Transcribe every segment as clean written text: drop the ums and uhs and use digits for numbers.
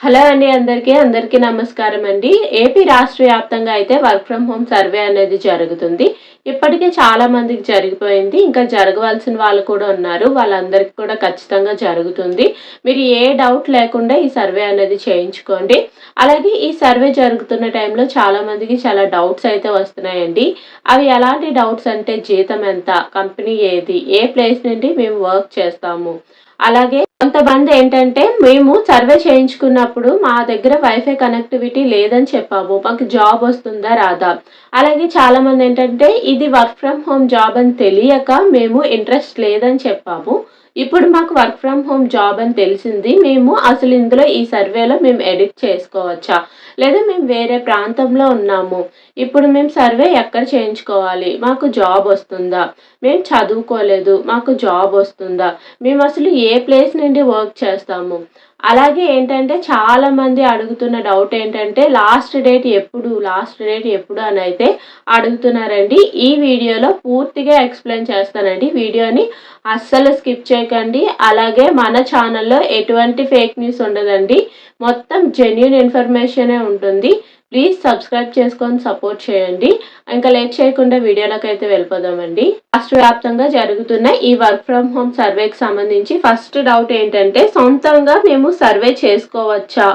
Hello అండి అందరికీ నమస్కారం అండి. ఏపీ రాష్ట్ర వ్యాప్తంగా అయితే వర్క్ ఫ్రమ్ హోమ్ సర్వే అనేది జరుగుతుంది. ఇప్పటికే చాలా మందికి జరిగిపోయింది. ఇంకా జరగవలసిన వాళ్ళు కూడా ఉన్నారు. వాళ్ళందరికీ కూడా ఖచ్చితంగా జరుగుతుంది. మీరు ఏ డౌట్ లేకుండా ఈ సర్వే అనేది చేయించుకోండి. అలాగే ఈ సర్వే జరుగుతున్న టైంలో చాలా మందికి చాలా డౌట్స్ అయితే వస్తున్నాయండి. అవి ఎలాంటి డౌట్స్ అంటే జీతం ఎంత, కంపెనీ ఏది, ఏ ప్లేస్ నుండి మేము వర్క్ చేస్తాము, అలాగే కొంతమంది ఏంటంటే మేము సర్వే చేయించుకున్నప్పుడు మా దగ్గర వైఫై కనెక్టివిటీ లేదని చెప్పాము. మాకు జాబ్ వస్తుందా రాదా? అలాగే చాలామంది ఏంటంటే ఇది వర్క్ ఫ్రమ్ హోమ్ జాబ్ అని తెలియక మేము ఇంట్రెస్ట్ లేదని చెప్పాము. ఇప్పుడు మాకు వర్క్ ఫ్రమ్ హోమ్ జాబ్ అని తెలిసింది. మేము అసలు ఇందులో ఈ సర్వేలో మేము ఎడిట్ చేసుకోవచ్చా? లేదా మేము వేరే ప్రాంతంలో ఉన్నాము. ఇప్పుడు మేము సర్వే ఎక్కడ చేయించుకోవాలి? మాకు జాబ్ వస్తుందా? మేము చదువుకోలేదు. మాకు జాబ్ వస్తుందా? మేము అసలు ఏ ప్లేస్ నుండి వర్క్ చేస్తాము? అలాగే ఏంటంటే చాలామంది అడుగుతున్న డౌట్ ఏంటంటే లాస్ట్ డేట్ ఎప్పుడు అని అయితే అడుగుతున్నారండి. ఈ వీడియోలో పూర్తిగా ఎక్స్ప్లెయిన్ చేస్తానండి. వీడియోని అస్సలు స్కిప్ చేయకండి. అలాగే మన ఛానల్లో ఎటువంటి ఫేక్ న్యూస్ ఉండదండి. మొత్తం జెన్యూన్ ఇన్ఫర్మేషనే ఉంటుంది. ప్లీజ్ సబ్స్క్రైబ్ చేసుకొని సపోర్ట్ చేయండి. ఇంకా లేట్ చేయకుండా వీడియోలోకి అయితే వెళ్ళిపోదామండి. రాష్ట్ర వ్యాప్తంగా జరుగుతున్న ఈ వర్క్ ఫ్రమ్ హోమ్ సర్వేకి సంబంధించి ఫస్ట్ డౌట్ ఏంటంటే సొంతంగా మేము సర్వే చేసుకోవచ్చా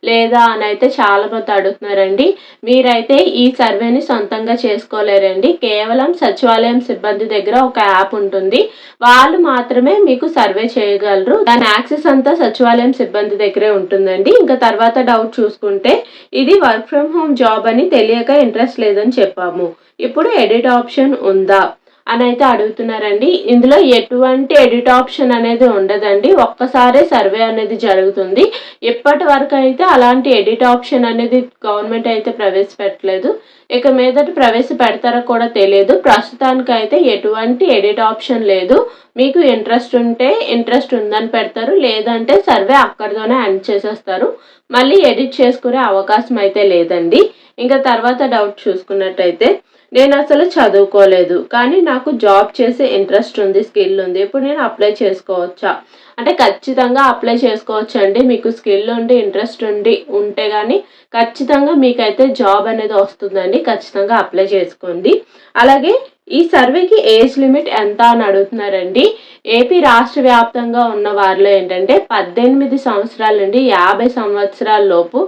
లేదా అని అయితే చాలా మంది అడుగుతున్నారండి. మీరైతే ఈ సర్వేని సొంతంగా చేసుకోలేరండి. కేవలం సచివాలయం సిబ్బంది దగ్గర ఒక యాప్ ఉంటుంది. వాళ్ళు మాత్రమే మీకు సర్వే చేయగలరు. దాని యాక్సెస్ అంతా సచివాలయం సిబ్బంది దగ్గరే ఉంటుందండి. ఇంకా తర్వాత డౌట్ చూసుకుంటే ఇది వర్క్ ఫ్రమ్ హోమ్ జాబ్ అని తెలియక ఇంట్రెస్ట్ లేదని చెప్పాము. ఇప్పుడు ఎడిట్ ఆప్షన్ ఉందా అని అయితే అడుగుతున్నారండి. ఇందులో ఎటువంటి ఎడిట్ ఆప్షన్ అనేది ఉండదండి. ఒక్కసారే సర్వే అనేది జరుగుతుంది. ఇప్పటి వరకు అయితే అలాంటి ఎడిట్ ఆప్షన్ అనేది గవర్నమెంట్ అయితే ప్రవేశపెట్టలేదు. ఇక మీదట ప్రవేశపెడతారో కూడా తెలియదు. ప్రస్తుతానికి అయితే ఎటువంటి ఎడిట్ ఆప్షన్ లేదు. మీకు ఇంట్రెస్ట్ ఉంటే ఇంట్రెస్ట్ ఉందని పెడతారు, లేదంటే సర్వే అక్కడితోనే ఎండ్ చేసేస్తారు. మళ్ళీ ఎడిట్ చేసుకునే అవకాశం అయితే లేదండి. ఇంకా తర్వాత డౌట్ చూసుకున్నట్టయితే నేను అసలు చదువుకోలేదు కానీ నాకు జాబ్ చేసే ఇంట్రెస్ట్ ఉంది, స్కిల్ ఉంది. ఇప్పుడు నేను అప్లై చేసుకోవచ్చా అంటే ఖచ్చితంగా అప్లై చేసుకోవచ్చండి. మీకు స్కిల్ ఉండి ఇంట్రెస్ట్ ఉంటే కానీ ఖచ్చితంగా మీకైతే జాబ్ అనేది వస్తుందండి. ఖచ్చితంగా అప్లై చేసుకోండి. అలాగే ఈ సర్వేకి ఏజ్ లిమిట్ ఎంత అని అడుగుతున్నారండి. ఏపీ రాష్ట్ర వ్యాప్తంగా ఉన్న వారిలో ఏంటంటే 18 సంవత్సరాల నుండి 50 సంవత్సరాల లోపు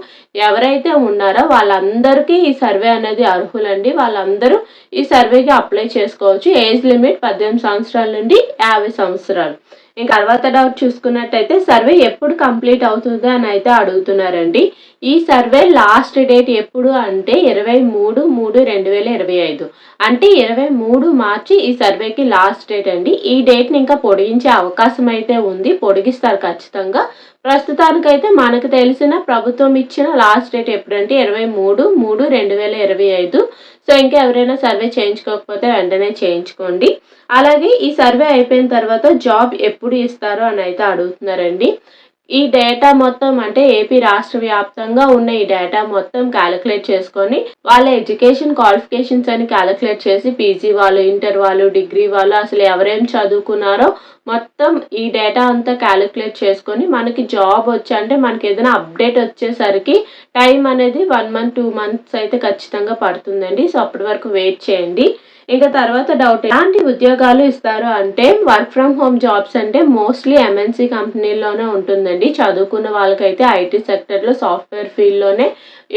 ఎవరైతే ఉన్నారో వాళ్ళందరికీ ఈ సర్వే అనేది అర్హులండి. వాళ్ళందరూ ఈ సర్వేకి అప్లై చేసుకోవచ్చు. ఏజ్ లిమిట్ 18 సంవత్సరాల నుండి 50 సంవత్సరాలు. ఇంకా తర్వాత డౌట్ చూసుకున్నట్టయితే సర్వే ఎప్పుడు కంప్లీట్ అవుతుంది అని అయితే అడుగుతున్నారండి. ఈ సర్వే లాస్ట్ డేట్ ఎప్పుడు అంటే 23/3/2025 అంటే 23 మార్చి ఈ సర్వేకి లాస్ట్ డేట్ అండి. ఈ డేట్ని ఇంకా పొడిగించే అవకాశం అయితే ఉంది. పొడిగిస్తారు ఖచ్చితంగా. ప్రస్తుతానికైతే మనకు తెలిసిన ప్రభుత్వం ఇచ్చిన లాస్ట్ డేట్ ఎప్పుడంటే 23/3/2025. సో ఇంకా ఎవరైనా సర్వే చేయించుకోకపోతే వెంటనే చేయించుకోండి. అలాగే ఈ సర్వే అయిపోయిన తర్వాత జాబ్ ఎప్పుడు ఇస్తారు అని అయితే అడుగుతున్నారండి. ఈ డేటా మొత్తం అంటే ఏపీ రాష్ట్ర వ్యాప్తంగా ఉన్న ఈ డేటా మొత్తం క్యాలిక్యులేట్ చేసుకొని వాళ్ళ ఎడ్యుకేషన్ క్వాలిఫికేషన్స్ అని క్యాలిక్యులేట్ చేసి పీజీ వాళ్ళు, ఇంటర్ వాళ్ళు, డిగ్రీ వాళ్ళు అసలు ఎవరేం చదువుకున్నారో మొత్తం ఈ డేటా అంతా క్యాలిక్యులేట్ చేసుకొని మనకి జాబ్ వచ్చి అంటే మనకి ఏదైనా అప్డేట్ వచ్చేసరికి టైం అనేది 1 month 2 months అయితే ఖచ్చితంగా పడుతుందండి. సో అప్పటి వరకు వెయిట్ చేయండి. ఇంకా తర్వాత డౌట్ ఎలాంటి ఉద్యోగాలు ఇస్తారు అంటే వర్క్ ఫ్రమ్ హోమ్ జాబ్స్ అంటే మోస్ట్లీ ఎంఎన్సీ కంపెనీల్లోనే ఉంటుందండి. చదువుకున్న వాళ్ళకైతే ఐటీ సెక్టర్లో సాఫ్ట్వేర్ ఫీల్డ్లోనే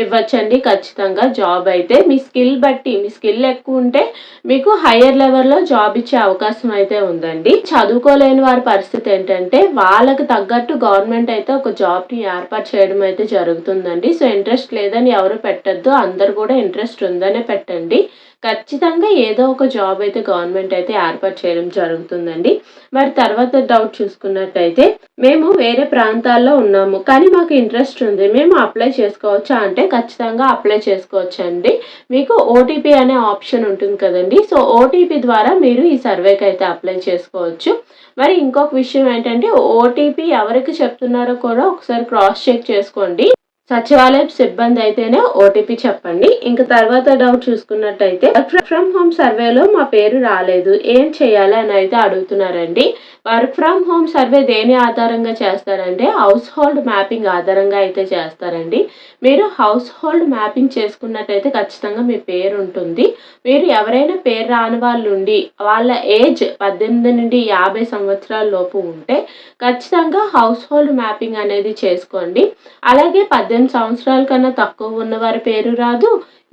ఇవ్వచ్చండి ఖచ్చితంగా జాబ్ అయితే. మీ స్కిల్ బట్టి మీ స్కిల్ ఎక్కువ ఉంటే మీకు హయ్యర్ లెవెల్లో జాబ్ ఇచ్చే అవకాశం అయితే ఉందండి. చదువుకోలేని వారి పరిస్థితి ఏంటంటే వాళ్ళకి తగ్గట్టు గవర్నమెంట్ అయితే ఒక జాబ్ని ఏర్పాటు చేయడం అయితే జరుగుతుందండి. సో ఇంట్రెస్ట్ లేదని ఎవరు పెట్టద్దు. అందరు కూడా ఇంట్రెస్ట్ ఉందనే పెట్టండి. ఖచ్చితంగా ఏదో ఒక జాబ్ అయితే గవర్నమెంట్ అయితే ఏర్పాటు చేయడం జరుగుతుందండి. మరి తర్వాత డౌట్ చూసుకున్నట్టయితే మేము వేరే ప్రాంతాల్లో ఉన్నాము కానీ మాకు ఇంట్రెస్ట్ ఉంది, మేము అప్లై చేసుకోవచ్చా అంటే ఖచ్చితంగా అప్లై చేసుకోవచ్చండి. మీకు ఓటీపీ అనే ఆప్షన్ ఉంటుంది కదండి. సో ఓటీపీ ద్వారా మీరు ఈ సర్వేకి అయితే అప్లై చేసుకోవచ్చు. మరి ఇంకొక విషయం ఏంటంటే ఓటీపీ ఎవరికి చెప్తున్నారో కూడా ఒకసారి క్రాస్ చెక్ చేసుకోండి. సచివాలయం సిబ్బంది అయితేనే ఓటీపీ చెప్పండి. ఇంక తర్వాత డౌట్ చూసుకున్నట్టయితే వర్క్ ఫ్రమ్ హోమ్ సర్వేలో మా పేరు రాలేదు, ఏం చేయాలి అని అయితే అడుగుతున్నారండి. వర్క్ ఫ్రమ్ హోమ్ సర్వే దేని ఆధారంగా చేస్తారంటే హౌస్ హోల్డ్ మ్యాపింగ్ ఆధారంగా అయితే చేస్తారండి. మీరు హౌస్ హోల్డ్ మ్యాపింగ్ చేసుకున్నట్టయితే ఖచ్చితంగా మీ పేరు ఉంటుంది. మీరు ఎవరైనా పేరు రాని వాళ్ళు ఉండి వాళ్ళ ఏజ్ 18 నుండి 50 సంవత్సరాల లోపు ఉంటే ఖచ్చితంగా హౌస్ హోల్డ్ మ్యాపింగ్ అనేది చేసుకోండి. అలాగే 18 సంవత్సరాల కన్నా తక్కువ ఉన్నవారి పేరు రాదు.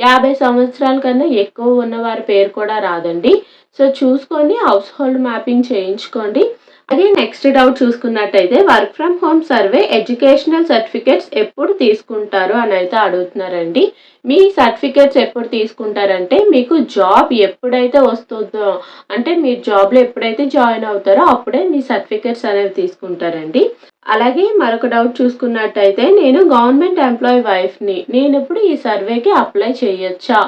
50 సంవత్సరాల కన్నా ఎక్కువ ఉన్నవారి పేరు కూడా రాదండి. సో, చూసుకొని హౌస్ హోల్డ్ మ్యాపింగ్ చేయించుకోండి. అలాగే నెక్స్ట్ డౌట్ చూసుకున్నట్టయితే work from home survey educational certificates ఎప్పుడు తీసుకుంటారు అని అయితే అడుగుతున్నారండి. మీ సర్టిఫికేట్స్ ఎప్పుడు తీసుకుంటారంటే మీకు జాబ్ ఎప్పుడైతే వస్తుందో, అంటే మీరు జాబ్లో ఎప్పుడైతే జాయిన్ అవుతారో అప్పుడే మీ సర్టిఫికేట్స్ అనేవి తీసుకుంటారండి. అలాగే మరొక డౌట్ చూసుకున్నట్టయితే నేను గవర్నమెంట్ ఎంప్లాయీ వైఫ్ని, నేను ఇప్పుడు ఈ సర్వేకి అప్లై చేయొచ్చా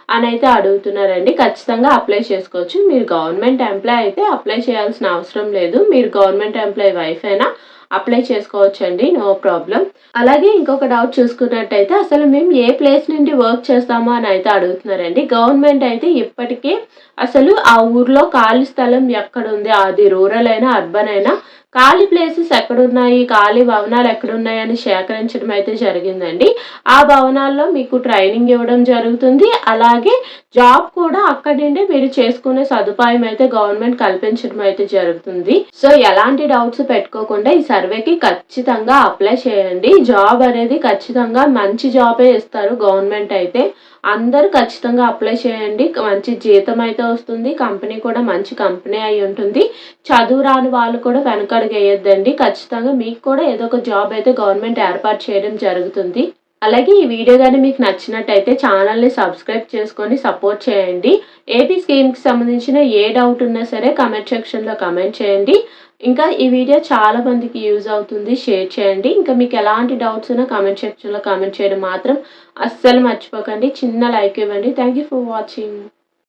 అని అయితే అడుగుతున్నారండి. ఖచ్చితంగా అప్లై చేసుకోవచ్చు. మీరు గవర్నమెంట్ ఎంప్లాయ్ అయితే అప్లై చేయాల్సిన అవసరం లేదు. మీరు గవర్నమెంట్ ఎంప్లాయీ వైఫ్ అయినా అప్లై చేసుకోవచ్చండి, నో ప్రాబ్లం. అలాగే ఇంకొక డౌట్ చూసుకున్నట్టయితే అసలు మేము ఏ ప్లేస్ నుండి వర్క్ చేస్తామో అని అయితే అడుగుతున్నారండి. గవర్నమెంట్ అయితే ఇప్పటికే అసలు ఆ ఊర్లో ఖాళీ స్థలం ఎక్కడుంది, అది రూరల్ అయినా అర్బన్ అయినా ఖాళీ ప్లేసెస్ ఎక్కడున్నాయి, ఖాళీ భవనాలు ఎక్కడున్నాయి అని సేకరించడం అయితే జరిగిందండి. ఆ భవనాల్లో మీకు ట్రైనింగ్ ఇవ్వడం జరుగుతుంది. అలాగే జాబ్ కూడా అక్కడి నుండే మీరు చేసుకునే సదుపాయం అయితే గవర్నమెంట్ కల్పించడం అయితే జరుగుతుంది. సో, ఎలాంటి డౌట్స్ పెట్టుకోకుండా ఈ సర్వేకి ఖచ్చితంగా అప్లై చేయండి. జాబ్ అనేది ఖచ్చితంగా మంచి జాబే ఇస్తారు గవర్నమెంట్ అయితే. అందరూ ఖచ్చితంగా అప్లై చేయండి. మంచి జీతం అయితే వస్తుంది. కంపెనీ కూడా మంచి కంపెనీ అయి ఉంటుంది. చదువు రాని వాళ్ళు కూడా వెనకడుగేయొద్దండి. ఖచ్చితంగా మీకు కూడా ఏదో ఒక జాబ్ అయితే గవర్నమెంట్ ఏర్పాటు చేయడం జరుగుతుంది. అలాగే ఈ వీడియో గాని మీకు నచ్చినట్టయితే ఛానల్‌ని సబ్స్క్రైబ్ చేసుకొని సపోర్ట్ చేయండి. ఏపీ స్కీమ్‌కి సంబంధించిన ఏ డౌట్ ఉన్నా సరే కామెంట్ సెక్షన్‌లో కామెంట్ చేయండి. ఇంకా ఈ వీడియో చాలా మందికి యూజ్ అవుతుంది. షేర్ చేయండి. ఇంకా మీకు ఎలాంటి డౌట్స్ ఉన్నా కామెంట్ సెక్షన్‌లో కామెంట్ చేయడం మాత్రం అస్సలు మర్చిపోకండి. చిన్న లైక్ ఇవ్వండి. Thank you for watching.